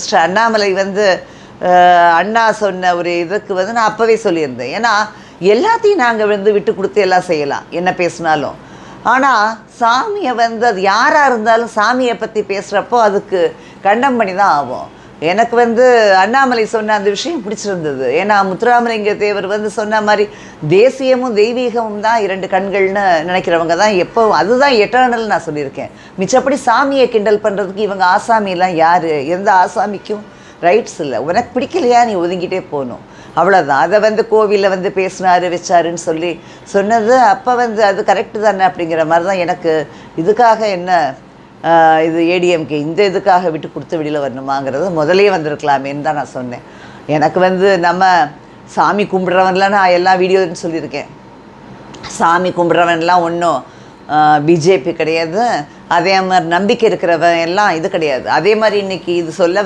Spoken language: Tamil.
மிஸ்டர் அண்ணாமலை வந்து அண்ணா சொன்ன ஒரு இதுக்கு வந்து நான் அப்போவே சொல்லியிருந்தேன். ஏன்னா எல்லாத்தையும் நாங்கள் வந்து விட்டு கொடுத்து எல்லாம் செய்யலாம் என்ன பேசினாலும். ஆனால் சாமியை வந்து அது யாராக இருந்தாலும் சாமியை பற்றி பேசுகிறப்போ அதுக்கு கண்டம் பண்ணி தான் ஆகும். எனக்கு வந்து அண்ணாமலை சொன்ன அந்த விஷயம் பிடிச்சிருந்தது. ஏன்னா முத்துராமலிங்க தேவர் வந்து சொன்ன மாதிரி தேசியமும் தெய்வீகமும் தான் 2 கண்கள்னு நினைக்கிறவங்க தான் எப்போவும் அதுதான் எட்டர்னல் நான் சொல்லியிருக்கேன். மிச்சப்படி சாமியை கிண்டல் பண்ணுறதுக்கு இவங்க ஆசாமியெல்லாம் யார்? எந்த ஆசாமிக்கும் ரைட்ஸ் இல்லை. உனக்கு பிடிக்கலையா நீ ஒதுங்கிட்டே போகணும், அவ்வளோதான். அதை வந்து கோவிலில் வந்து பேசினாரு வச்சாருன்னு சொல்லி சொன்னது அப்போ வந்து அது கரெக்டு தானே அப்படிங்கிற மாதிரி தான் எனக்கு. இதுக்காக என்ன இது ஏடிஎம்கே இந்த இதுக்காக விட்டு கொடுத்து வெளியில் வரணுமாங்கிறது முதலே வந்திருக்கலாமேன்னு தான் நான் சொன்னேன். எனக்கு வந்து நம்ம சாமி கும்பிட்றவன்லாம் நான் எல்லா வீடியோன்னு சொல்லியிருக்கேன். சாமி கும்பிட்றவன்லாம் ஒன்றும் பிஜேபி கிடையாது, அதே மாதிரி நம்பிக்கை இருக்கிறவன் எல்லாம் இது கிடையாது. அதே மாதிரி இன்றைக்கி இது சொல்ல